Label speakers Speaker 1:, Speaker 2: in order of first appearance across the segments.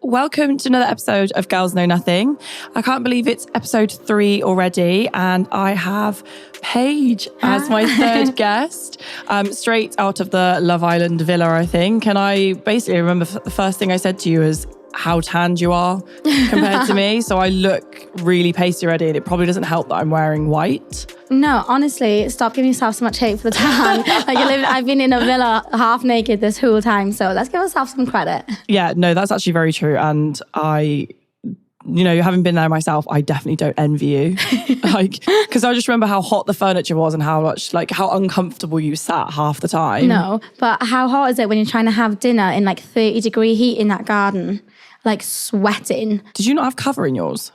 Speaker 1: Welcome to another episode of Girls Know Nothing. I can't believe it's episode 3 already, and I have Paige as my third guest, straight out of the Love Island villa, I think. And I basically remember the first thing I said to you is how tanned you are compared to me. So I look really pasty already, and it probably doesn't help that I'm wearing white.
Speaker 2: No, honestly, stop giving yourself so much hate for the tan. I've been in a villa half naked this whole time, so let's give ourselves some credit.
Speaker 1: Yeah, no, that's actually very true. And having been there myself, I definitely don't envy you. Because I just remember how hot the furniture was and how uncomfortable you sat half the time.
Speaker 2: No, but how hot is it when you're trying to have dinner in 30-degree heat in that garden? Sweating.
Speaker 1: Did you not have cover in yours?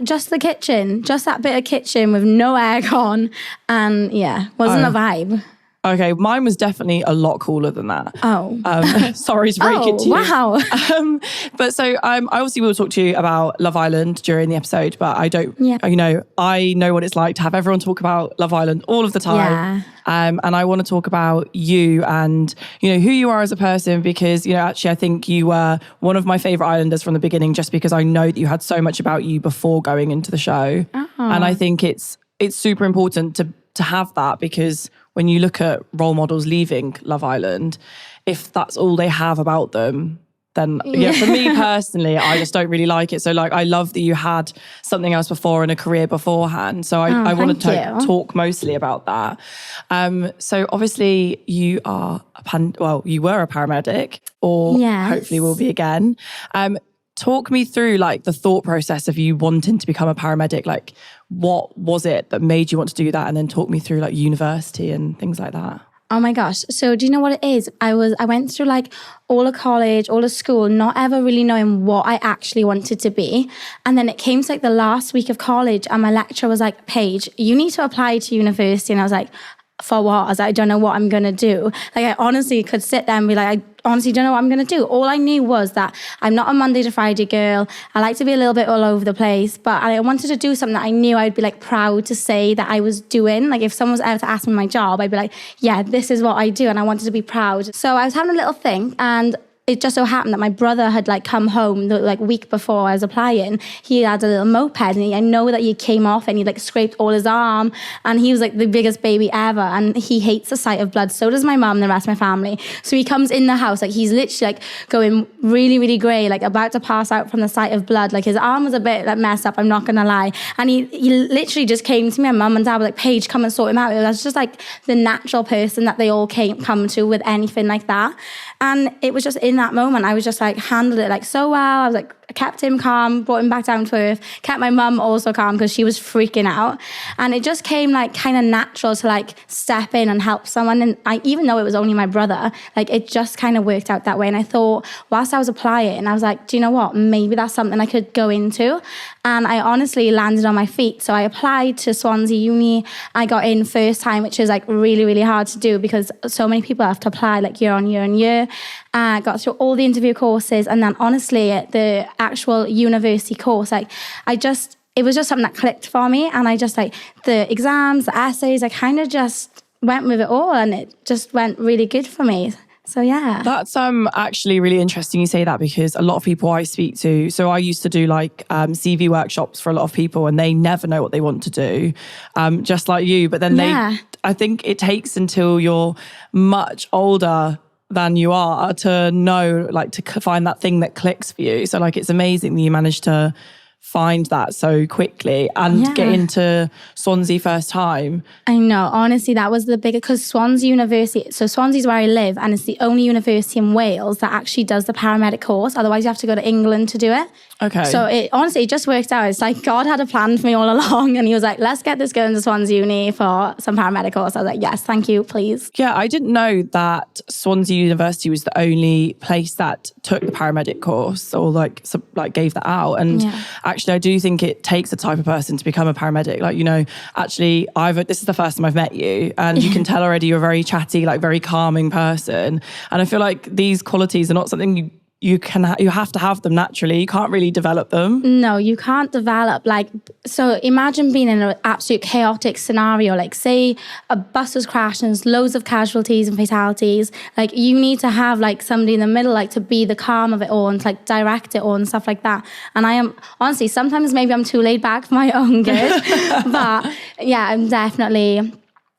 Speaker 2: Just the kitchen. Just that bit of kitchen with no aircon. And wasn't a vibe.
Speaker 1: Okay, mine was definitely a lot cooler than that.
Speaker 2: Oh.
Speaker 1: Sorry to break it to you.
Speaker 2: Wow.
Speaker 1: But so I obviously will talk to you about Love Island during the episode, but I don't, I know what it's like to have everyone talk about Love Island all of the time. Yeah. And I want to talk about you and, who you are as a person, because, actually I think you were one of my favourite Islanders from the beginning, just because I know that you had so much about you before going into the show. Oh. And I think it's super important to have that, because when you look at role models leaving Love Island, if that's all they have about them, then for me personally, I just don't really like it. So I love that you had something else before and a career beforehand. So I wanted to talk mostly about that. So obviously you are you were a paramedic, or hopefully will be again. Talk me through the thought process of you wanting to become a paramedic. What was it that made you want to do that? And then talk me through university and things like that.
Speaker 2: Oh my gosh. So do you know what it is? I went through all of college, all of school, not ever really knowing what I actually wanted to be. And then it came to the last week of college, and my lecturer was like, Paige, you need to apply to university. And I was like, for what? I was like, I don't know what I'm going to do. I honestly could sit there and be like, I honestly don't know what I'm going to do. All I knew was that I'm not a Monday to Friday girl. I like to be a little bit all over the place, but I wanted to do something that I knew I'd be proud to say that I was doing. If someone was ever to ask me my job, I'd be like, yeah, this is what I do. And I wanted to be proud. So I was having a little think, and it just so happened that my brother had come home the week before I was applying. He had a little moped, and I know that he came off and he scraped all his arm, and he was the biggest baby ever, and he hates the sight of blood. So does my mum and the rest of my family. So he comes in the house he's literally going really, really grey, about to pass out from the sight of blood. His arm was a bit messed up, I'm not gonna lie. And he literally just came to me, and mum and dad were like, Paige, come and sort him out. It was just the natural person that they all come to with anything like that. And it was just in that moment, I was just handled it so well. I was I kept him calm, brought him back down to earth, kept my mum also calm because she was freaking out. And it just came kind of natural to step in and help someone. And even though it was only my brother, it just kind of worked out that way. And I thought, whilst I was applying, I was like, do you know what? Maybe that's something I could go into. And I honestly landed on my feet. So I applied to Swansea Uni. I got in first time, which is really, really hard to do because so many people have to apply year on year on year. Got through all the interview courses, and then honestly the actual university course, it was just something that clicked for me, and I just the exams, the essays, I kind of just went with it all, and it just went really good for me. So yeah.
Speaker 1: That's actually really interesting you say that, because a lot of people I speak to, so I used to do CV workshops for a lot of people, and they never know what they want to do, just like you, but then I think it takes until you're much older than you are to know, to find that thing that clicks for you. So it's amazing that you managed to find that so quickly and get into Swansea first time.
Speaker 2: I know, honestly, that was the biggest, because Swansea University, so Swansea's where I live, and it's the only university in Wales that actually does the paramedic course. Otherwise you have to go to England to do it.
Speaker 1: Okay.
Speaker 2: So it honestly, it just worked out. It's God had a plan for me all along, and he was like, let's get this girl into Swansea Uni for some paramedic course. I was like, yes, thank you, please.
Speaker 1: Yeah, I didn't know that Swansea University was the only place that took the paramedic course, or gave that out. And actually, I do think it takes a type of person to become a paramedic. Actually, this is the first time I've met you, and you can tell already you're a very chatty, very calming person. And I feel these qualities are not something you have to have them naturally. You can't really develop them.
Speaker 2: No, you can't develop. Like, so imagine being in an absolute chaotic scenario. Like, say a bus has crashed and there's loads of casualties and fatalities. Like, you need to have like somebody in the middle, like to be the calm of it all and to, like direct it all and stuff like that. And I am honestly, sometimes maybe I'm too laid back for my own good, but yeah,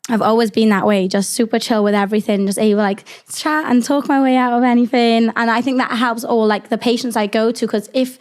Speaker 2: I've always been that way, just super chill with everything, just able like chat and talk my way out of anything. And I think that helps all like the patients I go to, because if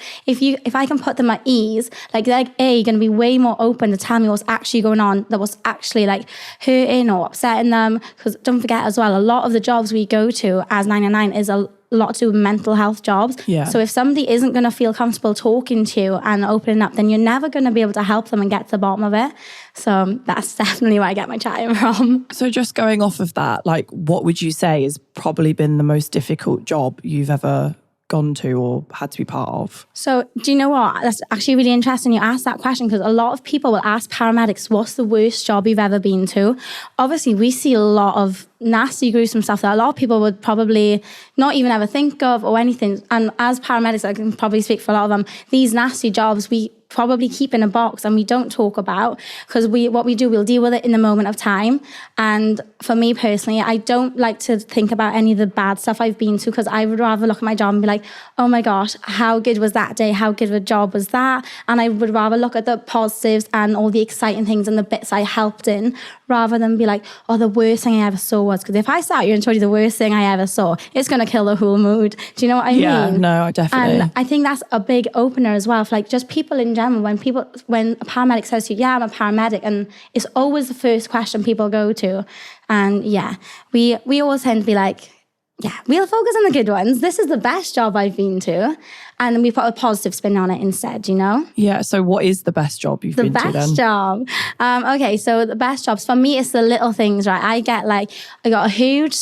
Speaker 2: I can put them at ease, like they're going to be way more open to tell me what's actually going on, that was actually like hurting or upsetting them. Because don't forget as well, a lot of the jobs we go to as 999 is a lot to do with mental health jobs.
Speaker 1: Yeah.
Speaker 2: So if somebody isn't going to feel comfortable talking to you and opening up, then you're never going to be able to help them and get to the bottom of it. So that's definitely where I get my chatting from.
Speaker 1: So just going off of that, like what would you say has probably been the most difficult job you've ever gone to or had to be part of?
Speaker 2: So do you know what? That's actually really interesting you asked that question, because a lot of people will ask paramedics, what's the worst job you've ever been to? Obviously, we see a lot of nasty, gruesome stuff that a lot of people would probably not even ever think of or anything. And as paramedics, I can probably speak for a lot of them, these nasty jobs we probably keep in a box and we don't talk about, because we'll deal with it in the moment of time. And for me personally, I don't like to think about any of the bad stuff I've been to, because I would rather look at my job and be like, oh my gosh, how good was that day? How good of a job was that? And I would rather look at the positives and all the exciting things and the bits I helped in, rather than be like, oh, the worst thing I ever saw was, because if I sat here and told you the worst thing I ever saw, it's going to kill the whole mood. Do you know what I mean?
Speaker 1: Yeah, no, I definitely.
Speaker 2: And I think that's a big opener as well for like just people in general. When a paramedic says to you, yeah, I'm a paramedic, and it's always the first question people go to. And yeah, we always tend to be like, yeah, we'll focus on the good ones. This is the best job I've been to. And we put a positive spin on it instead, you know?
Speaker 1: Yeah, so what is the best job you've been to then?
Speaker 2: The best job. Okay, so the best jobs, for me, it's the little things, right? I got a huge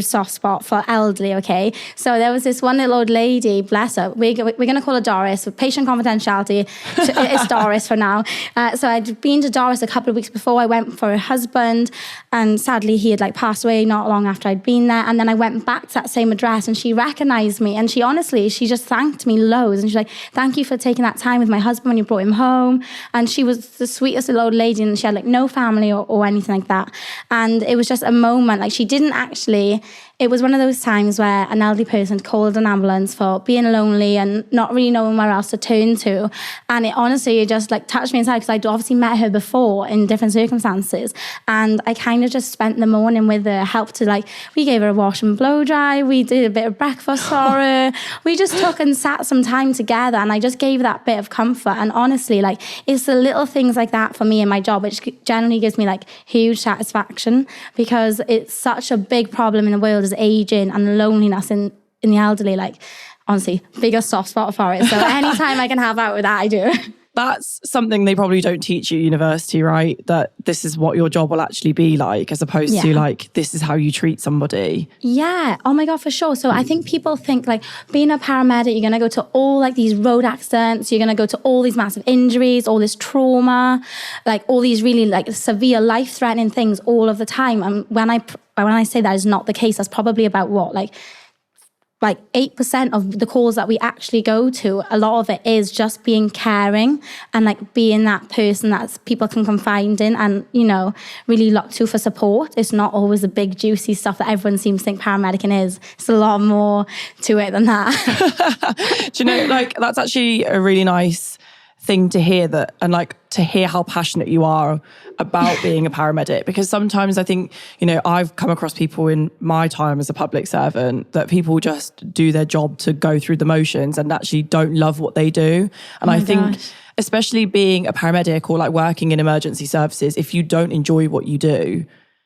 Speaker 2: soft spot for elderly, okay? So there was this one little old lady, bless her. We're going to call her Doris, for patient confidentiality. It's Doris for now. So I'd been to Doris a couple of weeks before. I went for her husband, and sadly, he had like passed away not long after I'd been there. And then I went back to that same address, and she recognized me. And she just thanked me loads. And she's like, thank you for taking that time with my husband when you brought him home. And she was the sweetest little old lady, and she had like no family or anything like that. And it was just a moment, like she didn't actually, it was one of those times where an elderly person called an ambulance for being lonely and not really knowing where else to turn to. And it honestly just like touched me inside, because I'd obviously met her before in different circumstances. And I kind of just spent the morning with her, helped to like, we gave her a wash and blow dry. We did a bit of breakfast for her. We just took and sat some time together, and I just gave that bit of comfort. And honestly, like it's the little things like that for me in my job, which generally gives me like huge satisfaction, because it's such a big problem in the world is aging and loneliness in the elderly. Like honestly, biggest soft spot for it. So anytime I can help out with that, I do.
Speaker 1: That's something they probably don't teach you at university, right? That this is what your job will actually be like, as opposed to like, this is how you treat somebody.
Speaker 2: Yeah. Oh my God, for sure. So I think people think like being a paramedic, you're going to go to all like these road accidents, you're going to go to all these massive injuries, all this trauma, like all these really like severe life-threatening things all of the time. And when I say that is not the case, that's probably about what, like 8% of the calls that we actually go to, a lot of it is just being caring and like being that person that people can confide in and, you know, really look to for support. It's not always the big juicy stuff that everyone seems to think paramedicing is. It's a lot more to it than that.
Speaker 1: Do you know, like that's actually a really nice thing to hear, that, and like to hear how passionate you are about being a paramedic, because sometimes I think, you know, I've come across people in my time as a public servant that people just do their job to go through the motions and actually don't love what they do. And I think especially being a paramedic or like working in emergency services, if you don't enjoy what you do,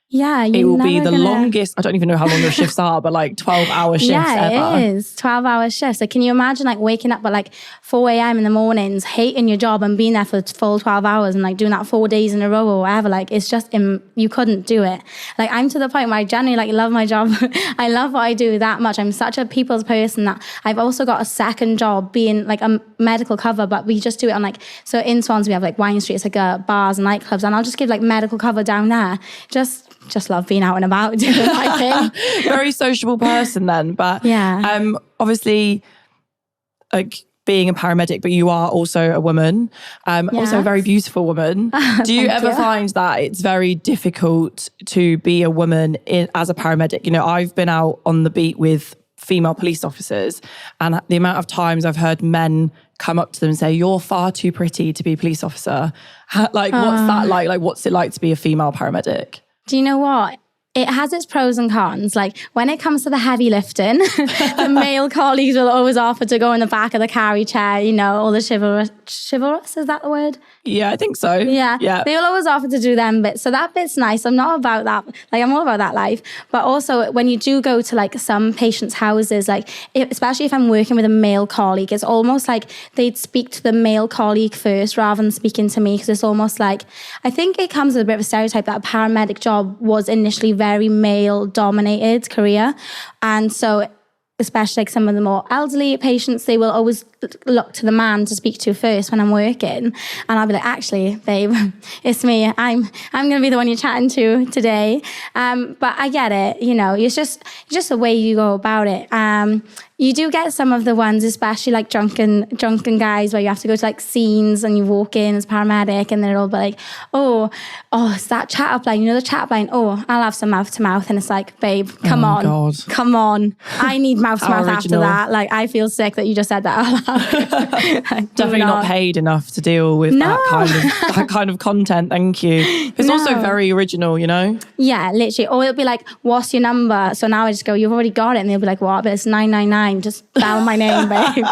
Speaker 2: yeah,
Speaker 1: it will be the longest, I don't even know how long your shifts are, but like 12-hour shifts ever.
Speaker 2: Yeah, it is. 12-hour shifts. So can you imagine like waking up at like 4 a.m. in the mornings, hating your job and being there for full 12 hours and like doing that 4 days in a row or whatever? Like it's just, you couldn't do it. Like I'm to the point where I genuinely like love my job. I love what I do that much. I'm such a people's person that I've also got a second job being like a medical cover, but we just do it on like, so in Swans we have like Wine Street, it's like bars and nightclubs, and I'll just give like medical cover down there just just love being out and about doing my thing.
Speaker 1: Very sociable person then. But
Speaker 2: yeah.
Speaker 1: Obviously, like being a paramedic, but you are also a woman, also a very beautiful woman. Do you ever find that it's very difficult to be a woman as a paramedic? You know, I've been out on the beat with female police officers, and the amount of times I've heard men come up to them and say, "You're far too pretty to be a police officer." Like, what's that like? Like, what's it like to be a female paramedic?
Speaker 2: Do you know what? It has its pros and cons. Like when it comes to the heavy lifting, the male colleagues will always offer to go in the back of the carry chair, you know, all the chivalrous, is that the word?
Speaker 1: Yeah, I think so.
Speaker 2: Yeah. They will always offer to do them bits. So that bit's nice. I'm not about that. Like I'm all about that life. But also when you do go to like some patients' houses, like especially if I'm working with a male colleague, it's almost like they'd speak to the male colleague first rather than speaking to me, because it's almost like, I think it comes with a bit of a stereotype that a paramedic job was initially very male dominated career. And so especially like some of the more elderly patients, they will always look to the man to speak to first when I'm working. And I'll be like, actually, babe, it's me. I'm going to be the one you're chatting to today. But I get it. You know, it's just the way you go about it. You do get some of the ones, especially like drunken guys, where you have to go to like scenes and you walk in as paramedic and they're all like, oh, it's that chat up line. You know the chat up line? Oh, I'll have some mouth to mouth. And it's like, babe, come on.
Speaker 1: God.
Speaker 2: Come on. I need mouth to mouth after that. Like, I feel sick that you just said that out loud. Like,
Speaker 1: definitely not paid enough to deal with that kind of content. Thank you. It's also very original, you know?
Speaker 2: Yeah, literally. Or it'll be like, what's your number? So now I just go, you've already got it. And they'll be like, what? But it's 999. Just dial my name, babe.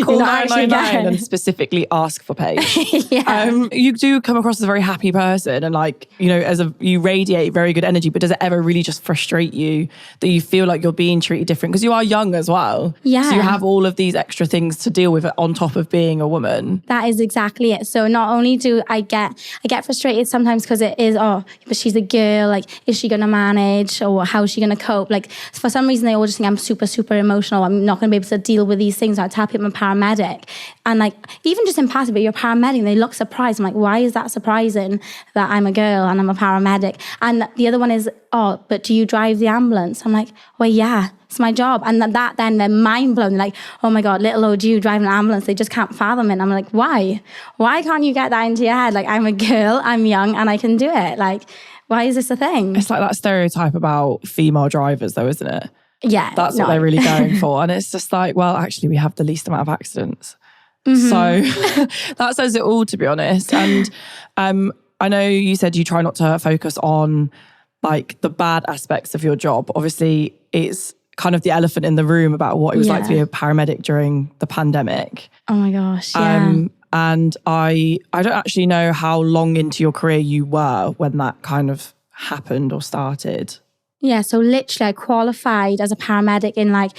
Speaker 1: Call 999 and specifically ask for Paige.
Speaker 2: Yeah.
Speaker 1: You do come across as a very happy person, and like, you know, you radiate very good energy, but does it ever really just frustrate you that you feel like you're being treated different? Because you are young as well.
Speaker 2: Yeah.
Speaker 1: So you have all of these extra things to deal with on top of being a woman.
Speaker 2: That is exactly it. So not only do I get frustrated sometimes because it is, but she's a girl, like, is she going to manage, or how is she going to cope? Like, for some reason, they all just think I'm super, super emotional. I'm not going to be able to deal with these things. I tell people I'm a paramedic. And like, even just in passing, but you're a paramedic, they look surprised. I'm like, why is that surprising that I'm a girl and I'm a paramedic? And the other one is, but do you drive the ambulance? I'm like, well, yeah, it's my job. And that then they're mind blown. They're like, oh my God, little old you driving an ambulance. They just can't fathom it. And I'm like, why? Why can't you get that into your head? Like, I'm a girl, I'm young, and I can do it. Like, why is this a thing?
Speaker 1: It's like that stereotype about female drivers though, isn't it?
Speaker 2: Yeah.
Speaker 1: That's what they're really going for. And it's just like, well, actually, we have the least amount of accidents. Mm-hmm. So that says it all, to be honest. And I know you said you try not to focus on like the bad aspects of your job. Obviously, it's kind of the elephant in the room about what it was like to be a paramedic during the pandemic.
Speaker 2: Oh my gosh, yeah.
Speaker 1: And I don't actually know how long into your career you were when that kind of happened or started.
Speaker 2: Yeah, so literally I qualified as a paramedic in like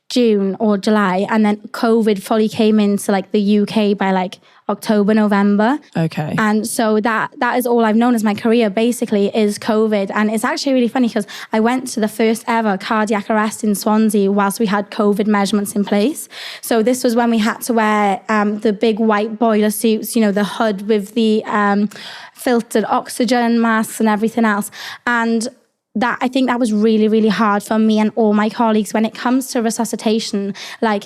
Speaker 2: June or July, and then COVID fully came into like the UK by like October, November.
Speaker 1: Okay.
Speaker 2: And so that is all I've known as my career basically is COVID. And it's actually really funny because I went to the first ever cardiac arrest in Swansea whilst we had COVID measurements in place. So this was when we had to wear the big white boiler suits, you know, the hood with the filtered oxygen masks and everything else. And that, I think that was really, really hard for me and all my colleagues when it comes to resuscitation. Like,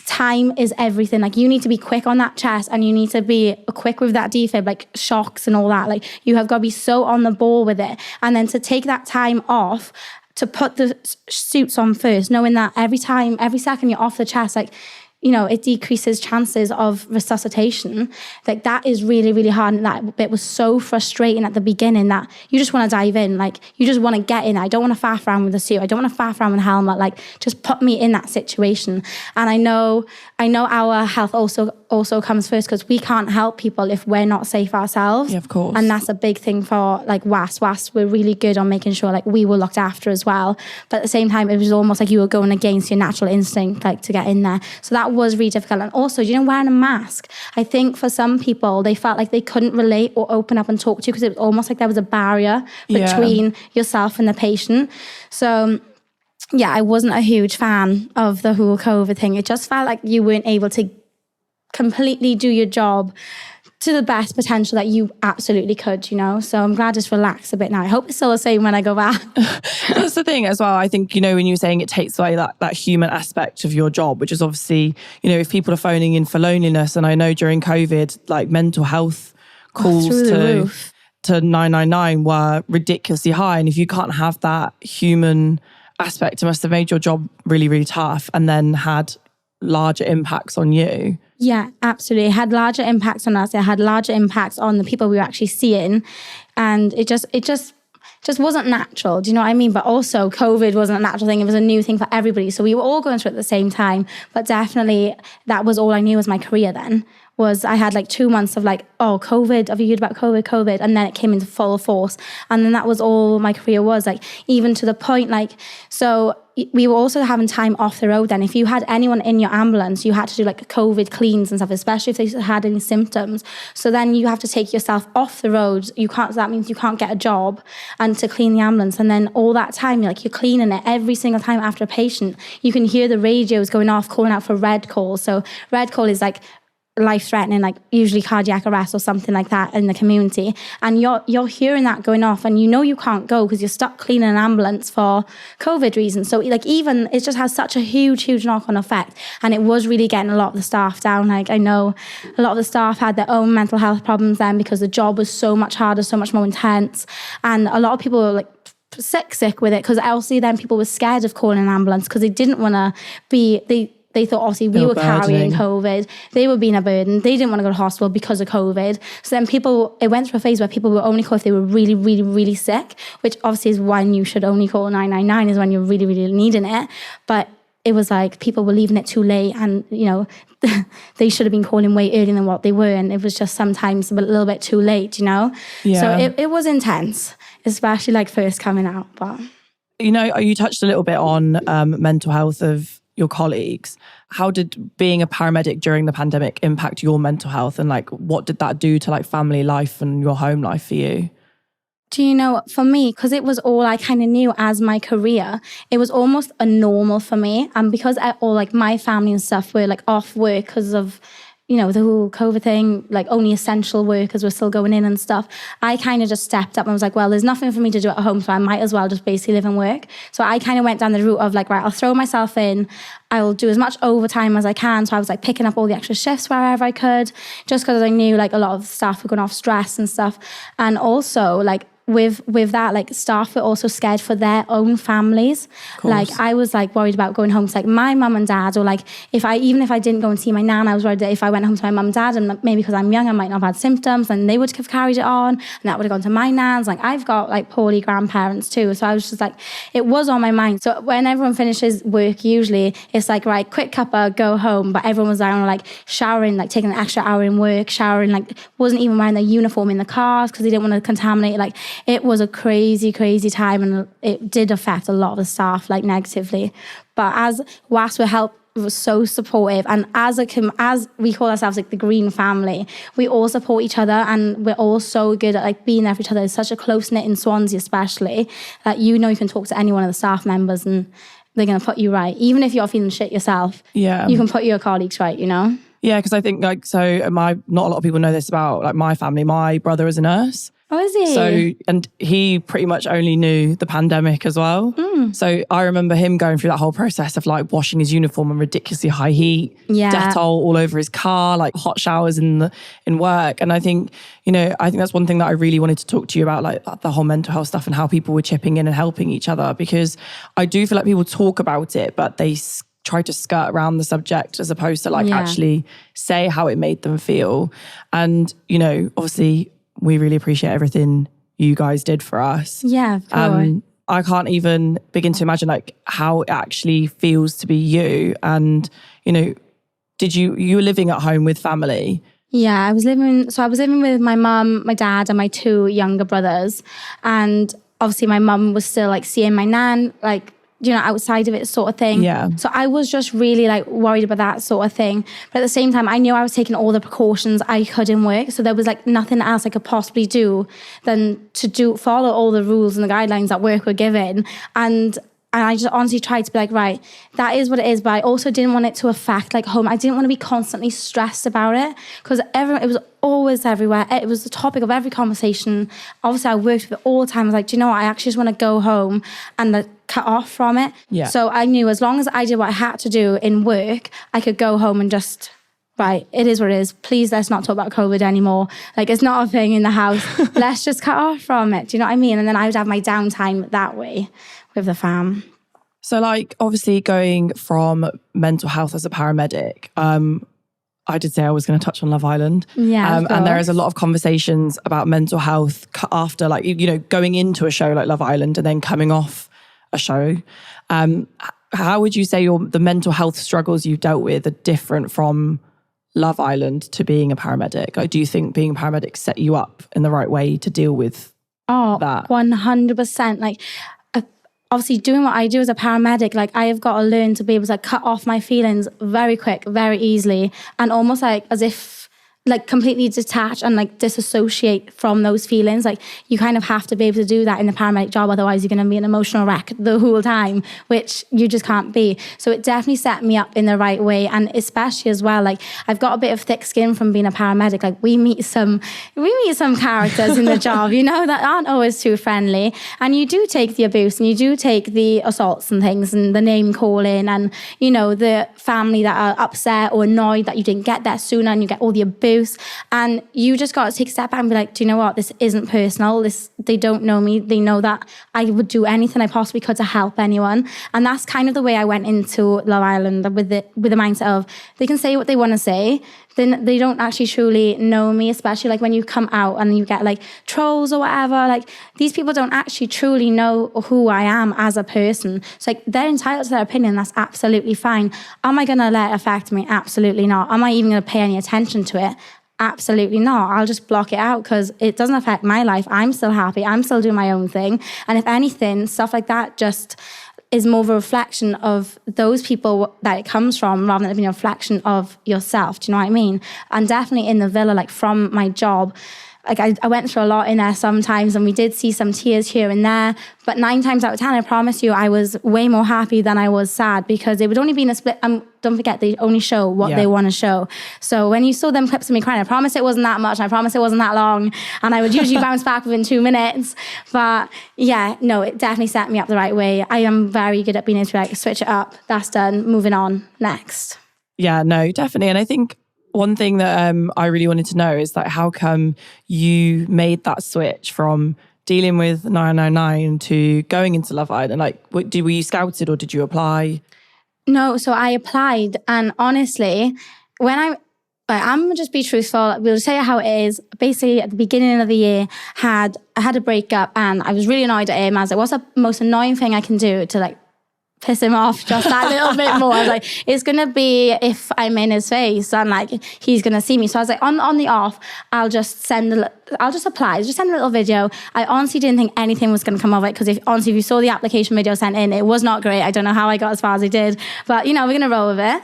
Speaker 2: time is everything. Like, you need to be quick on that chest, and you need to be quick with that defib, like shocks and all that. Like, you have got to be so on the ball with it. And then to take that time off to put the suits on first, knowing that every second you're off the chest, like, you know, it decreases chances of resuscitation. Like, that is really, really hard. And that bit was so frustrating at the beginning that you just want to dive in. Like, you just want to get in. I don't want to faff around with the suit. I don't want to faff around with the helmet. Like, just put me in that situation. And I know our health also comes first, because we can't help people if we're not safe ourselves.
Speaker 1: Yeah, of course.
Speaker 2: And that's a big thing for like WAS. WAS, we're really good on making sure like we were looked after as well. But at the same time, it was almost like you were going against your natural instinct, like, to get in there. So that was really difficult. And also, you know, wearing a mask, I think for some people, they felt like they couldn't relate or open up and talk to you because it was almost like there was a barrier between yourself and the patient. So yeah, I wasn't a huge fan of the whole COVID thing. It just felt like you weren't able to completely do your job to the best potential that you absolutely could, you know? So I'm glad it's relaxed a bit now. I hope it's still the same when I go back.
Speaker 1: That's the thing as well. I think, you know, when you were saying it takes away that human aspect of your job, which is obviously, you know, if people are phoning in for loneliness, and I know during COVID, like mental health calls to 999 were ridiculously high. And if you can't have that human aspect, it must have made your job really, really tough and then had larger impacts on you.
Speaker 2: Yeah, absolutely. It had larger impacts on us. It had larger impacts on the people we were actually seeing. And it just wasn't natural. Do you know what I mean? But also COVID wasn't a natural thing. It was a new thing for everybody. So we were all going through it at the same time. But definitely that was all I knew was my career then. Was I had like 2 months of like, oh, COVID, have you heard about COVID? And then it came into full force. And then that was all my career was, like, even to the point, like, so we were also having time off the road then. If you had anyone in your ambulance, you had to do like COVID cleans and stuff, especially if they had any symptoms. So then you have to take yourself off the road. You can't, so that means you can't get a job and to clean the ambulance. And then all that time, you're cleaning it every single time after a patient. You can hear the radios going off, calling out for red call. So red call is like life-threatening, like usually cardiac arrest or something like that in the community, and you're hearing that going off, and you know you can't go because you're stuck cleaning an ambulance for COVID reasons. So like, even it just has such a huge knock-on effect, and it was really getting a lot of the staff down. Like, I know a lot of the staff had their own mental health problems then because the job was so much harder, so much more intense, and a lot of people were like sick with it, because obviously then people were scared of calling an ambulance because they didn't want to be, they thought obviously we were carrying COVID. They were being a burden. They didn't want to go to hospital because of COVID. So then it went through a phase where people were only call if they were really, really, really sick, which obviously is when you should only call 999, is when you're really, really needing it. But it was like people were leaving it too late, and, you know, they should have been calling way earlier than what they were. And it was just sometimes a little bit too late, you know? Yeah. So it was intense, especially like first coming out. But,
Speaker 1: you know, you touched a little bit on mental health of your colleagues. How did being a paramedic during the pandemic impact your mental health, and like what did that do to like family life and your home life for you?
Speaker 2: Do you know, for me, because it was all I kind of knew as my career, it was almost a normal for me. And because all like my family and stuff were like off work because of, you know, the whole COVID thing, like only essential workers were still going in and stuff, I kind of just stepped up and was like, well, there's nothing for me to do at home, so I might as well just basically live and work. So I kind of went down the route of like, right, I'll throw myself in, I'll do as much overtime as I can. So I was like picking up all the extra shifts wherever I could, just because I knew like a lot of staff were going off stress and stuff. And also like, with that, like staff were also scared for their own families. Like I was like worried about going home to like my mum and dad, or like even if I didn't go and see my nan, I was worried that if I went home to my mum and dad, and maybe because I'm young I might not have had symptoms, and they would have carried it on, and that would have gone to my nans. Like I've got like poorly grandparents too, so I was just like, it was on my mind. So when everyone finishes work, usually it's like, right, quick cuppa, go home, but everyone was down like showering, like taking an extra hour in work, showering, like wasn't even wearing their uniform in the cars because they didn't want to contaminate. Like it was a crazy time, and it did affect a lot of the staff like negatively. But as WASP was so supportive, and as we call ourselves like the green family, we all support each other, and we're all so good at like being there for each other. It's such a close knit in Swansea, especially that you can talk to any one of the staff members and they're going to put you right, even if you're feeling shit yourself. Yeah, you can put your colleagues right, you know.
Speaker 1: Yeah, because I think like, so not a lot of people know this about like my family. My brother is a nurse.
Speaker 2: Oh, is he?
Speaker 1: So, and he pretty much only knew the pandemic as well. So I remember him going through that whole process of like washing his uniform in ridiculously high heat, Dettol all over his car, like hot showers in work. And I think, I think that's one thing that I really wanted to talk to you about, like the whole mental health stuff and how people were chipping in and helping each other, because I do feel like people talk about it, but they try to skirt around the subject as opposed to like actually say how it made them feel. And, obviously we really appreciate everything you guys did for us.
Speaker 2: Yeah, of course.
Speaker 1: I can't even begin to imagine like how it actually feels to be you. And, did you were living at home with family?
Speaker 2: Yeah, I was living with my mum, my dad, and my 2 younger brothers. And obviously my mum was still like seeing my nan, like, outside of it sort of thing.
Speaker 1: Yeah.
Speaker 2: So I was just really like worried about that sort of thing. But at the same time, I knew I was taking all the precautions I could in work. So there was like nothing else I could possibly do than to follow all the rules and the guidelines that work were given. And And I just honestly tried to be like, right, that is what it is. But I also didn't want it to affect like home. I didn't want to be constantly stressed about it because it was always everywhere. It was the topic of every conversation. Obviously, I worked with it all the time. I was like, do you know what? I actually just want to go home and like, cut off from it.
Speaker 1: Yeah.
Speaker 2: So I knew as long as I did what I had to do in work, I could go home and just, right, it is what it is. Please, let's not talk about COVID anymore. Like, it's not a thing in the house. Let's just cut off from it. Do you know what I mean? And then I would have my downtime that way with the fam.
Speaker 1: So like obviously going from mental health as a paramedic, I did say I was going to touch on Love Island.
Speaker 2: Yeah,
Speaker 1: and there is a lot of conversations about mental health after like, you know, going into a show like Love Island and then coming off a show. How would you say the mental health struggles you've dealt with are different from Love Island to being a paramedic? Like, do you think being a paramedic set you up in the right way to deal with that?
Speaker 2: 100%. Like, obviously doing what I do as a paramedic, like I have got to learn to be able to cut off my feelings very quick, very easily, and almost like as if like completely detach and like disassociate from those feelings. Like you kind of have to be able to do that in the paramedic job, otherwise you're going to be an emotional wreck the whole time, which you just can't be. So it definitely set me up in the right way. And especially as well, like I've got a bit of thick skin from being a paramedic. Like we meet some characters in the job, you know, that aren't always too friendly. And you do take the abuse and you do take the assaults and things and the name calling and, you know, the family that are upset or annoyed that you didn't get there sooner and you get all the abuse. And you just got to take a step back and be like, do you know what? This isn't personal. They don't know me. They know that I would do anything I possibly could to help anyone. And that's kind of the way I went into Love Island with the mindset of they can say what they want to say. Then they don't actually truly know me, especially like when you come out and you get like trolls or whatever. Like these people don't actually truly know who I am as a person. So like they're entitled to their opinion. That's absolutely fine. Am I going to let it affect me? Absolutely not. Am I even going to pay any attention to it? Absolutely not. I'll just block it out because it doesn't affect my life. I'm still happy. I'm still doing my own thing. And if anything, stuff like that just is more of a reflection of those people that it comes from rather than being a reflection of yourself. Do you know what I mean? And definitely in the villa, like from my job, like I went through a lot in there sometimes and we did see some tears here and there, but 9 times out of 10, I promise you, I was way more happy than I was sad because it would only be in a split. Don't forget, they only show what they want to show. So when you saw them clips of me crying, I promise it wasn't that much. I promise it wasn't that long. And I would usually bounce back within 2 minutes. But yeah, no, it definitely set me up the right way. I am very good at being able to like switch it up. That's done. Moving on. Next.
Speaker 1: Yeah, no, definitely. And I think one thing that I really wanted to know is like, how come you made that switch from dealing with 999 to going into Love Island? Like, were you scouted or did you apply?
Speaker 2: No, so I applied, and honestly, when I'm gonna just be truthful. We'll say how it is. Basically, at the beginning of the year, I had a breakup, and I was really annoyed at him. I was like, "What's the most annoying thing I can do to like piss him off just that little bit more?" I was like, it's gonna be if I'm in his face and like he's gonna see me. So I was like, on the off, I'll just apply, just send a little video. I honestly didn't think anything was gonna come of it because if you saw the application video sent in, it was not great. I don't know how I got as far as I did, but you know, we're gonna roll with it.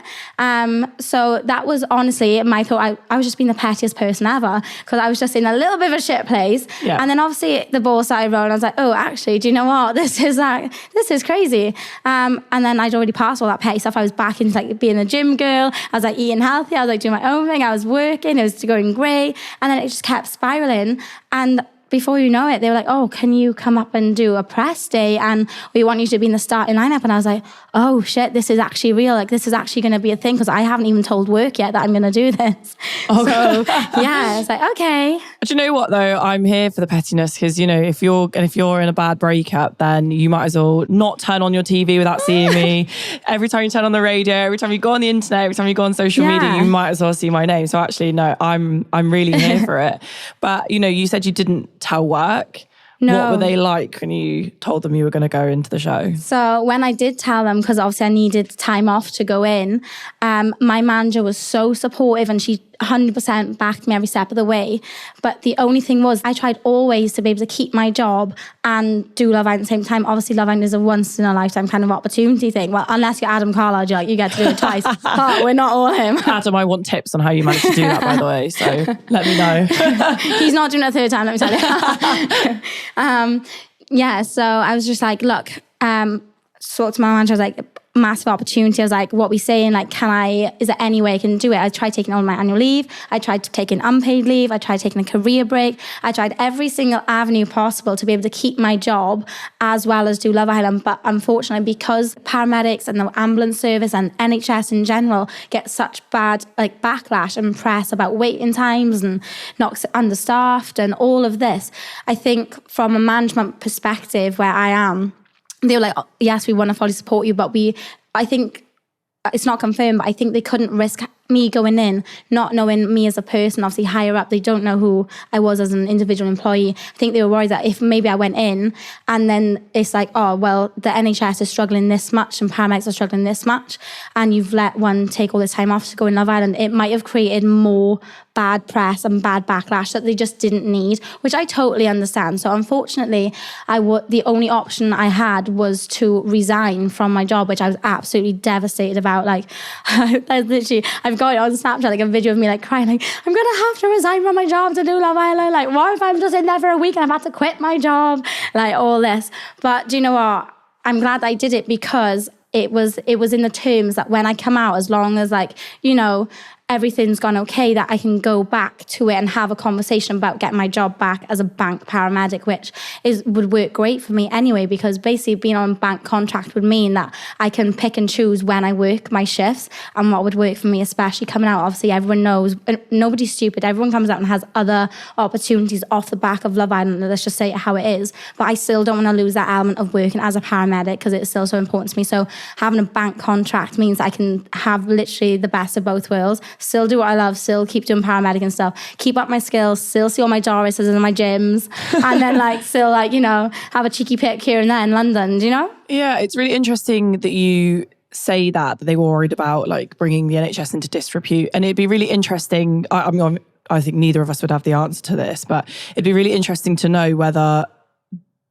Speaker 2: So that was honestly my thought. I was just being the pettiest person ever because I was just in a little bit of a shit place. Yeah. And then obviously the ball started rolling. I was like, oh, actually, do you know what? This is crazy. And then I'd already passed all that petty stuff. I was back into like being a gym girl. I was like eating healthy. I was like doing my own thing. I was working. It was going great. And then it just kept spiraling. And before you know it, they were like, oh, can you come up and do a press day? And we want you to be in the starting lineup. And I was like, oh shit, this is actually real. Like this is actually going to be a thing because I haven't even told work yet that I'm going to do this. Oh. So yeah, it's like, okay.
Speaker 1: Do you know what though? I'm here for the pettiness because, you know, if you're in a bad breakup, then you might as well not turn on your TV without seeing me. Every time you turn on the radio, every time you go on the internet, every time you go on social media, you might as well see my name. So actually, no, I'm really here for it. But, you know, you said you didn't tell work. No. What were they like when you told them you were going to go into the show?
Speaker 2: So when I did tell them, because obviously I needed time off to go in, my manager was so supportive and she 100% backed me every step of the way. But the only thing was I tried always to be able to keep my job and do Love Island at the same time. Obviously Love Island is a once in a lifetime kind of opportunity thing. Well, unless you're Adam Carlisle, you get to do it twice. But we're not all him.
Speaker 1: Adam, I want tips on how you managed to do that, by the way. So let me know.
Speaker 2: He's not doing it a third time, let me tell you. So I was just like, look, sort of my manager, I was like, massive opportunity. I was like, what are we saying? Like, is there any way I can do it? I tried taking all my annual leave. I tried taking unpaid leave. I tried taking a career break. I tried every single avenue possible to be able to keep my job as well as do Love Island. But unfortunately, because paramedics and the ambulance service and NHS in general get such bad like backlash and press about waiting times and not understaffed and all of this, I think from a management perspective where I am, they were like, oh, yes, we want to fully support you, but I think it's not confirmed, but I think they couldn't risk me going in, not knowing me as a person, obviously higher up. They don't know who I was as an individual employee. I think they were worried that if maybe I went in and then it's like, oh, well, the NHS is struggling this much and paramedics are struggling this much, and you've let one take all this time off to go in Love Island, it might have created more bad press and bad backlash that they just didn't need, which I totally understand. So unfortunately, the only option I had was to resign from my job, which I was absolutely devastated about. Like, I've got it on Snapchat, like a video of me like crying, like, I'm gonna have to resign from my job to do Love Island. Like, what if I'm just in there for a week and I've had to quit my job? Like, all this. But do you know what? I'm glad I did it because it was in the terms that when I come out, as long as like, you know, everything's gone okay, that I can go back to it and have a conversation about getting my job back as a bank paramedic, which would work great for me anyway, because basically being on a bank contract would mean that I can pick and choose when I work my shifts and what would work for me, especially coming out. Obviously, everyone knows, nobody's stupid. Everyone comes out and has other opportunities off the back of Love Island. Let's just say it how it is. But I still don't want to lose that element of working as a paramedic because it's still so important to me. So having a bank contract means I can have literally the best of both worlds. Still do what I love, still keep doing paramedic and stuff, keep up my skills, still see all my Dorises in my gyms, and then like still like, you know, have a cheeky pick here and there in London, do you know?
Speaker 1: Yeah, it's really interesting that you say that they were worried about like bringing the NHS into disrepute. And it'd be really interesting, I mean, I think neither of us would have the answer to this, but it'd be really interesting to know whether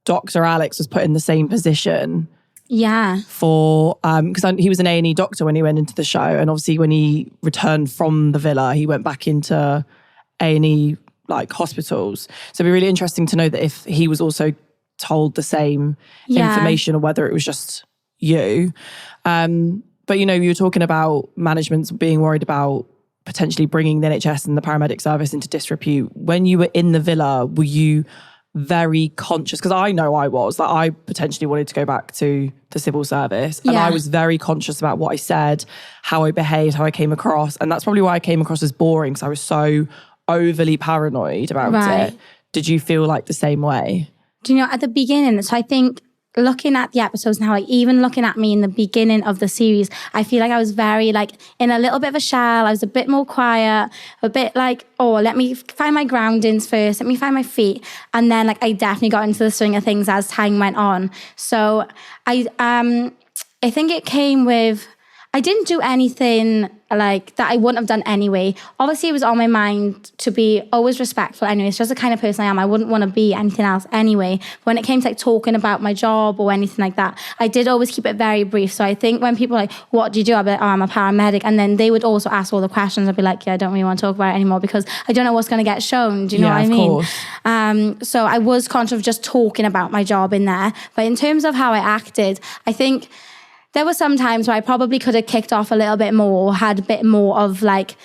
Speaker 1: Dr. Alex was put in the same position.
Speaker 2: Yeah.
Speaker 1: For because he was an A&E doctor when he went into the show, and obviously when he returned from the villa, he went back into A&E like hospitals. So it'd be really interesting to know that if he was also told the same information or whether it was just you. But you know, you were talking about management being worried about potentially bringing the NHS and the paramedic service into disrepute. When you were in the villa, were you very conscious? Because I know I was, like, I potentially wanted to go back to the civil service, and I was very conscious about what I said, how I behaved, how I came across, and that's probably why I came across as boring, because I was so overly paranoid about it. Did you feel like the same way?
Speaker 2: Do you know, at the beginning, so I think looking at the episodes now, like even looking at me in the beginning of the series, I feel like I was very like in a little bit of a shell. I was a bit more quiet, a bit like, oh, let me find my groundings first. Let me find my feet. And then like I definitely got into the swing of things as time went on. So I think it came with, I didn't do anything like that I wouldn't have done anyway. Obviously, it was on my mind to be always respectful anyway. It's just the kind of person I am. I wouldn't want to be anything else anyway. But when it came to like talking about my job or anything like that, I did always keep it very brief. So I think when people are like, what do you do? I'd be like, oh, I'm a paramedic. And then they would also ask all the questions. I'd be like, yeah, I don't really want to talk about it anymore because I don't know what's going to get shown. Do you know what I mean? So I was conscious of just talking about my job in there. But in terms of how I acted, I think there were some times where I probably could have kicked off a little bit more, had a bit more of like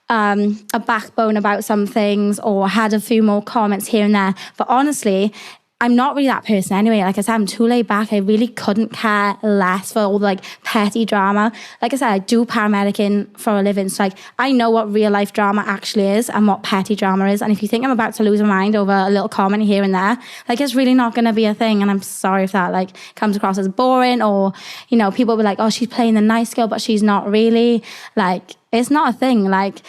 Speaker 2: a backbone about some things, or had a few more comments here and there. But honestly, I'm not really that person anyway. Like I said, I'm too laid back. I really couldn't care less for all the like petty drama. Like I said, I do paramedicing for a living. So like I know what real life drama actually is and what petty drama is. And if you think I'm about to lose my mind over a little comment here and there, like it's really not going to be a thing. And I'm sorry if that like comes across as boring, or, you know, people will be like, oh, she's playing the nice girl, but she's not really. Like, it's not a thing. Like,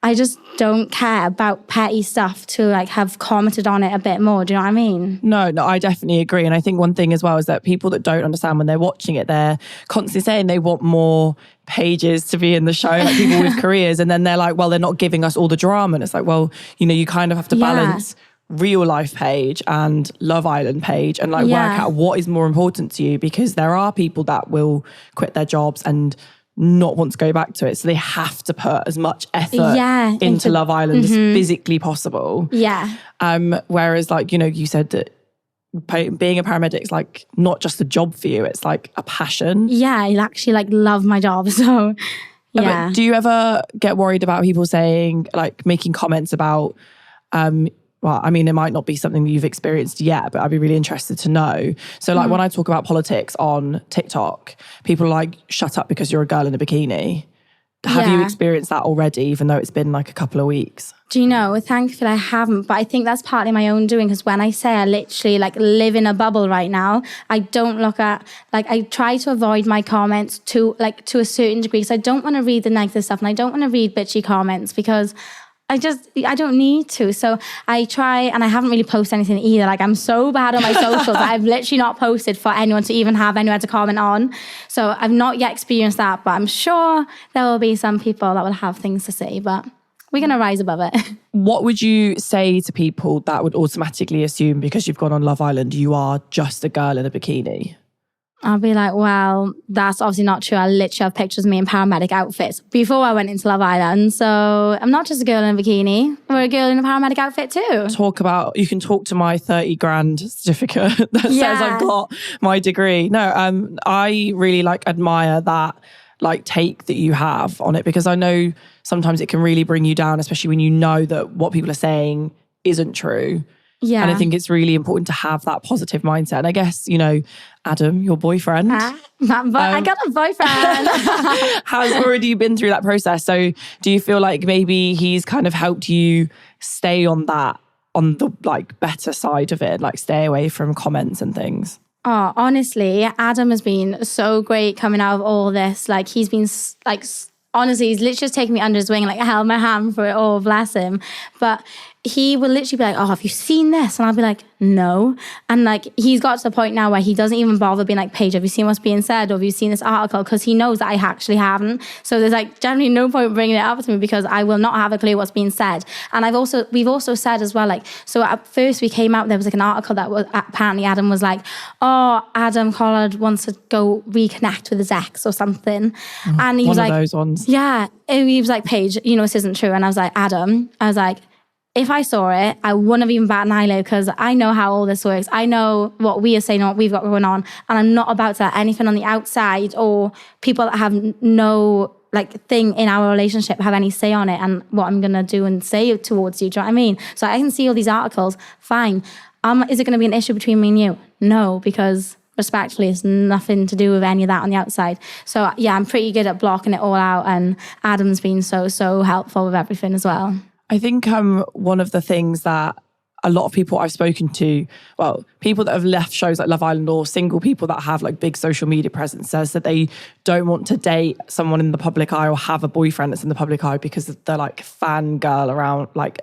Speaker 2: I just don't care about petty stuff to like have commented on it a bit more. Do you know what I mean?
Speaker 1: No, I definitely agree. And I think one thing as well is that people that don't understand when they're watching it, they're constantly saying they want more Paiges to be in the show, like people with careers. And then they're like, well, they're not giving us all the drama. And it's like, well, you know, you kind of have to balance real life Paige and Love Island Paige and like work out what is more important to you, because there are people that will quit their jobs and not want to go back to it. So they have to put as much effort into Love Island as physically possible.
Speaker 2: Yeah.
Speaker 1: Whereas like, you know, you said that being a paramedic is like not just a job for you, it's like a passion.
Speaker 2: Yeah, I actually like love my job. So yeah.
Speaker 1: But do you ever get worried about people saying, like making comments about, well, I mean, it might not be something that you've experienced yet, but I'd be really interested to know. So like when I talk about politics on TikTok, people are like, shut up because you're a girl in a bikini. Have you experienced that already, even though it's been like a couple of weeks?
Speaker 2: Do you know, thankfully I haven't, but I think that's partly my own doing, because when I say I literally like live in a bubble right now, I don't look at, like I try to avoid my comments to a certain degree, because I don't want to read the negative stuff and I don't want to read bitchy comments, because I don't need to. So I try, and I haven't really posted anything either. Like I'm so bad on my socials. I've literally not posted for anyone to even have anywhere to comment on. So I've not yet experienced that, but I'm sure there will be some people that will have things to say, but we're going to rise above it.
Speaker 1: What would you say to people that would automatically assume because you've gone on Love Island, you are just a girl in a bikini?
Speaker 2: I'll be like, well, that's obviously not true. I literally have pictures of me in paramedic outfits before I went into Love Island. So I'm not just a girl in a bikini. We're a girl in a paramedic outfit too.
Speaker 1: You can talk to my 30 grand certificate that says I've got my degree. No, I really like admire that like take that you have on it, because I know sometimes it can really bring you down, especially when you know that what people are saying isn't true.
Speaker 2: Yeah.
Speaker 1: And I think it's really important to have that positive mindset. And I guess, you know, Adam, your boyfriend.
Speaker 2: I got a boyfriend.
Speaker 1: has already been through that process. So do you feel like maybe he's kind of helped you stay on the like better side of it, like stay away from comments and things?
Speaker 2: Oh, honestly, Adam has been so great coming out of all this. Like he's been like, honestly, he's literally just taken me under his wing, like held my hand for it all, bless him. But he will literally be like, oh, have you seen this? And I'll be like, no. And like, he's got to the point now where he doesn't even bother being like, Paige, have you seen what's being said? Or have you seen this article? Because he knows that I actually haven't. So there's like generally no point bringing it up to me, because I will not have a clue what's being said. And we've also said as well, like, so at first we came out, there was like an article that was apparently Adam was like, oh, Adam Collard wants to go reconnect with his ex or something. And he was like,
Speaker 1: one of those ones.
Speaker 2: Yeah. And he was like, Paige, you know, this isn't true. And I was like, Adam, if I saw it, I wouldn't have even batted an eyelid, because I know how all this works. I know what we are saying, what we've got going on. And I'm not about to let anything on the outside or people that have no like thing in our relationship have any say on it and what I'm going to do and say towards you. Do you know what I mean? So I can see all these articles, fine. Is it going to be an issue between me and you? No, because respectfully, it's nothing to do with any of that on the outside. So yeah, I'm pretty good at blocking it all out. And Adam's been so helpful with everything as well.
Speaker 1: I think one of the things that a lot of people I've spoken to, well, people that have left shows like Love Island or single people that have like big social media presence, says that they don't want to date someone in the public eye or have a boyfriend that's in the public eye because they're like fangirl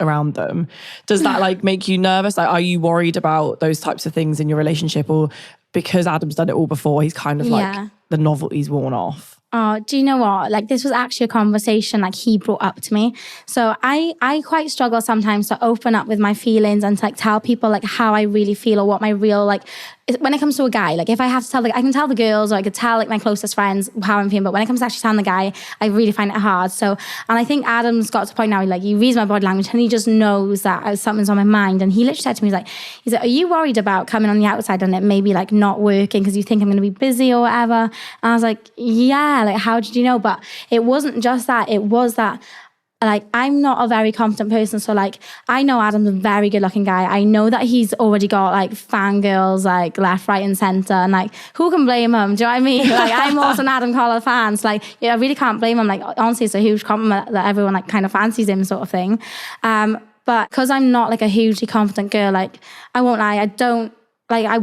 Speaker 1: around them. Does that like make you nervous? Like, are you worried about those types of things in your relationship, or because Adam's done it all before, he's kind of like the novelty's worn off?
Speaker 2: Oh, do you know what? Like this was actually a conversation like he brought up to me. So I quite struggle sometimes to open up with my feelings and to like tell people like how I really feel or what my real like, when it comes to a guy, like if I have to tell, like I can tell the girls or I could tell like my closest friends how I'm feeling, but when it comes to actually telling the guy, I really find it hard. So, and I think Adam's got to the point now, like he reads my body language and he just knows that something's on my mind. And he literally said to me, he's like, are you worried about coming on the outside and it maybe like not working because you think I'm going to be busy or whatever? And I was like, yeah, like how did you know? But it wasn't just that, it was that like, I'm not a very confident person. So like, I know Adam's a very good looking guy. I know that he's already got like fangirls, like left, right and center. And like, who can blame him? Do you know what I mean? Like, I'm also an Adam Collard fan. So like, yeah, I really can't blame him. Like, honestly, it's a huge compliment that everyone like kind of fancies him sort of thing. But because I'm not like a hugely confident girl, like, I won't lie, I don't, like I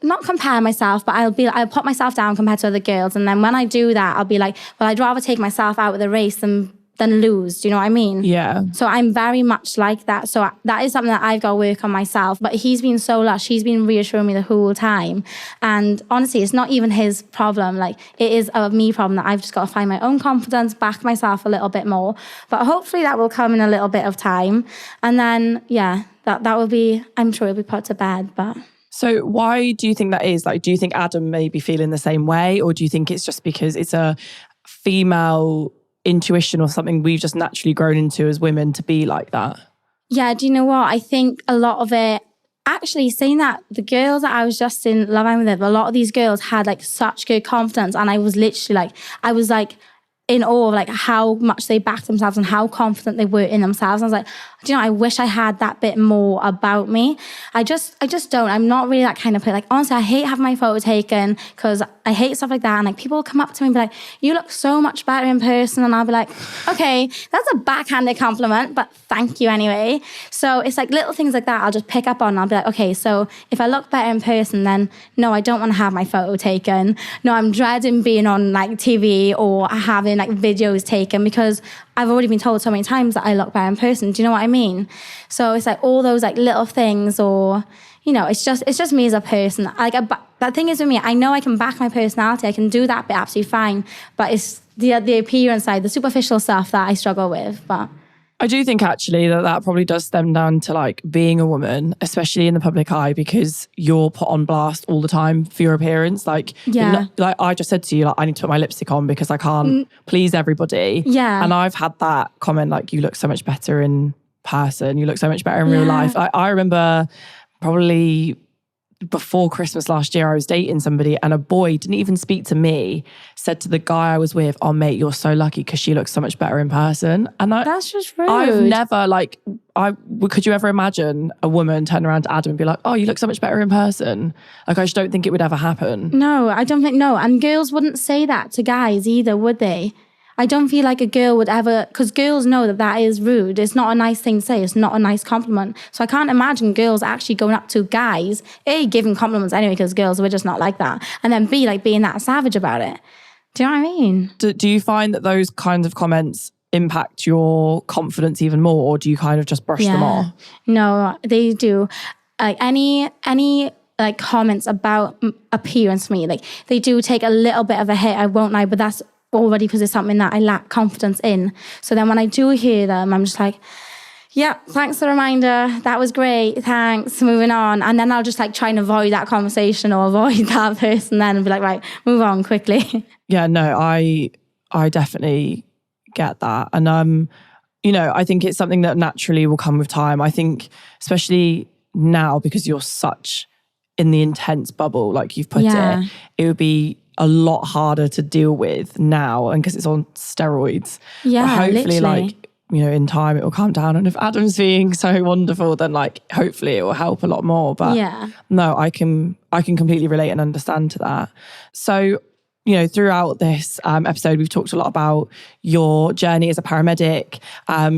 Speaker 2: not compare myself, but I'll put myself down compared to other girls. And then when I do that, I'll be like, well, I'd rather take myself out of the race than lose. Do you know what I mean?
Speaker 1: Yeah.
Speaker 2: So I'm very much like that. So that is something that I've got to work on myself. But he's been so lush. He's been reassuring me the whole time. And honestly, it's not even his problem. Like it is a me problem that I've just got to find my own confidence, back myself a little bit more. But hopefully that will come in a little bit of time. And then, yeah, that will be, I'm sure it'll be put to bed. But
Speaker 1: so why do you think that is? Like, do you think Adam may be feeling the same way? Or do you think it's just because it's a female intuition or something we've just naturally grown into as women to be like that?
Speaker 2: Yeah, do you know what? I think a lot of it, actually saying that, the girls that I was just in Love Island with, a lot of these girls had like such good confidence, and I was literally like, in awe of like how much they backed themselves and how confident they were in themselves. And I was like, do you know, I wish I had that bit more about me. I just don't. I'm not really that kind of person. Like, honestly, I hate having my photo taken because I hate stuff like that. And like, people will come up to me and be like, you look so much better in person. And I'll be like, okay, that's a backhanded compliment, but thank you anyway. So it's like little things like that I'll just pick up on. I'll be like, okay, so if I look better in person, then no, I don't want to have my photo taken. No, I'm dreading being on like TV or having like videos taken because I've already been told so many times that I look better in person. Do you know what I mean? So it's like all those like little things, or, you know, it's just me as a person. Like, that thing is with me, I know I can back my personality. I can do that bit absolutely fine. But it's the appearance side, the superficial stuff that I struggle with. But
Speaker 1: I do think actually that probably does stem down to like being a woman, especially in the public eye, because you're put on blast all the time for your appearance. Like, like I just said to you, like, I need to put my lipstick on because I can't please everybody.
Speaker 2: Yeah.
Speaker 1: And I've had that comment, like, you look so much better in person. You look so much better in real life. I remember probably before Christmas last year, I was dating somebody and a boy didn't even speak to me, said to the guy I was with, oh mate, you're so lucky because she looks so much better in person. And
Speaker 2: that's just rude.
Speaker 1: I've never could you ever imagine a woman turn around to Adam and be like, oh, you look so much better in person? Like, I just don't think it would ever happen.
Speaker 2: No, I don't think, no. And girls wouldn't say that to guys either, would they? I don't feel like a girl would ever, because girls know that is rude. It's not a nice thing to say. It's not a nice compliment. So I can't imagine girls actually going up to guys, A, giving compliments anyway, because girls were just not like that. And then B, like being that savage about it. Do you know what I mean?
Speaker 1: Do you find that those kinds of comments impact your confidence even more, or do you kind of just brush them off?
Speaker 2: No, they do. Like any like comments about appearance for me, like they do take a little bit of a hit, I won't lie, but that's already because it's something that I lack confidence in. So then when I do hear them, I'm just like, yeah, thanks for the reminder. That was great. Thanks. Moving on. And then I'll just like try and avoid that conversation or avoid that person then and be like, right, move on quickly.
Speaker 1: Yeah, no, I definitely get that. And, you know, I think it's something that naturally will come with time. I think especially now, because you're such in the intense bubble, like you've put it would be a lot harder to deal with now, and because it's on steroids.
Speaker 2: Yeah,
Speaker 1: but hopefully,
Speaker 2: literally.
Speaker 1: like, you know, in time it will calm down. And if Adam's being so wonderful, then like hopefully it will help a lot more. But no, I can completely relate and understand to that. So, you know, throughout this episode, we've talked a lot about your journey as a paramedic,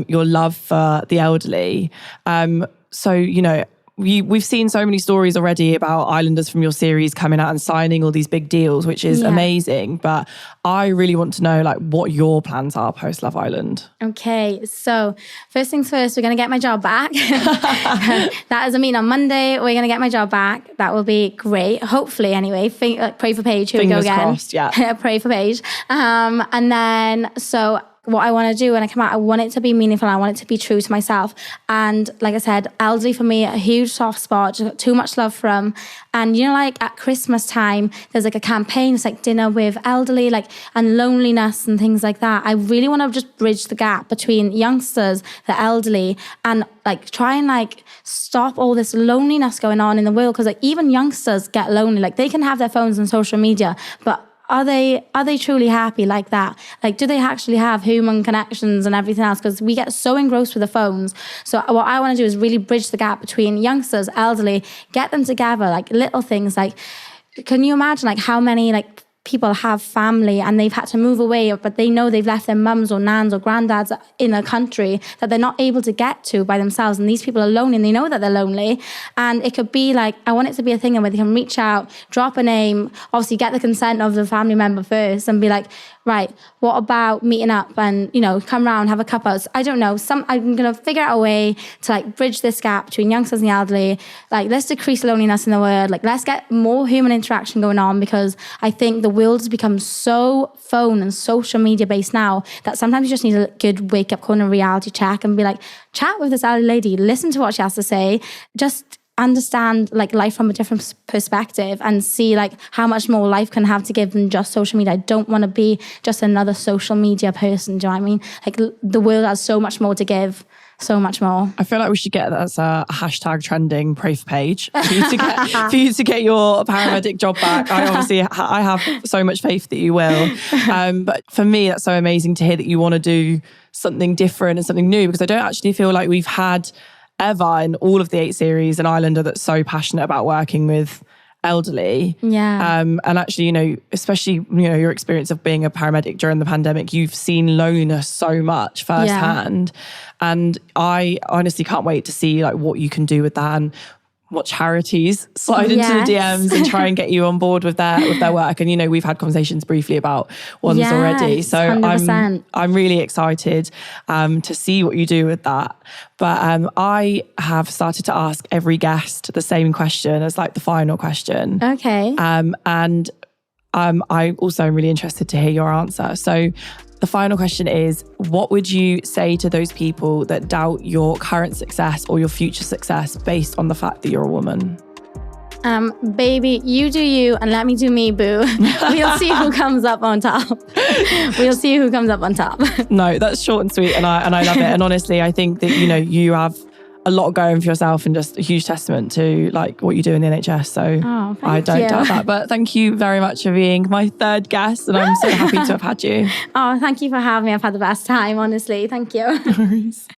Speaker 1: your love for the elderly. So, you know, we've seen so many stories already about Islanders from your series coming out and signing all these big deals, which is amazing. But I really want to know like what your plans are post Love Island. Okay, so first things first, we're going to get my job back. That is a meeting on Monday. We're going to get my job back. That will be great. Hopefully, anyway. Pray for Paige. Here Fingers
Speaker 2: we go again.
Speaker 1: Crossed, yeah.
Speaker 2: Pray for Paige. And then, so what I want to do when I come out, I want it to be meaningful. I want it to be true to myself. And like I said, elderly for me, a huge soft spot, just got too much love from. And you know, like at Christmas time, there's like a campaign, it's like dinner with elderly, like, and loneliness and things like that. I really want to just bridge the gap between youngsters, the elderly, and like try and like stop all this loneliness going on in the world. Because like even youngsters get lonely. Like they can have their phones and social media, but are they truly happy like that? Like, do they actually have human connections and everything else? Because we get so engrossed with the phones. So what I want to do is really bridge the gap between youngsters, elderly, get them together, like little things. Like, can you imagine like how many like people have family and they've had to move away, but they know they've left their mums or nans or granddads in a country that they're not able to get to by themselves, and these people are lonely and they know that they're lonely. And it could be like, I want it to be a thing where they can reach out, drop a name, obviously get the consent of the family member first, and be like, right, what about meeting up and, you know, come around, have a cuppa. I don't know. I'm going to figure out a way to like bridge this gap between youngsters and the elderly. Like, let's decrease loneliness in the world. Like, let's get more human interaction going on, because I think the world has become so phone and social media based now that sometimes you just need a good wake up call and a reality check and be like, chat with this elderly lady, listen to what she has to say, just understand like life from a different perspective and see like how much more life can have to give than just social media. I don't want to be just another social media person. Do you know what I mean? Like the world has so much more to give. so much more.
Speaker 1: I feel like we should get that as a hashtag trending, pray for Paige, for you to get your paramedic job back. I have so much faith that you will. But for me, that's so amazing to hear that you want to do something different and something new, because I don't actually feel like we've had ever in all of the 8 series an Islander that's so passionate about working with elderly.
Speaker 2: Yeah.
Speaker 1: And actually, you know, especially, you know, your experience of being a paramedic during the pandemic, you've seen loneliness so much firsthand. And I honestly can't wait to see like what you can do with that, and what charities slide into the DMs and try and get you on board with their work. And, you know, we've had conversations briefly about ones already. So 100%. I'm really excited to see what you do with that. But I have started to ask every guest the same question as like the final question.
Speaker 2: Okay.
Speaker 1: And I also am really interested to hear your answer. So the final question is, what would you say to those people that doubt your current success or your future success based on the fact that you're a woman?
Speaker 2: Baby, you do you and let me do me, boo. We'll see who comes up on top. We'll see who comes up on top.
Speaker 1: No, that's short and sweet, and I love it. And honestly, I think that, you know, you have a lot going for yourself and just a huge testament to like what you do in the NHS. So I don't doubt that. But thank you very much for being my 3rd guest, and I'm so happy to have had you.
Speaker 2: Oh, thank you for having me. I've had the best time, honestly. Thank you.
Speaker 1: No worries.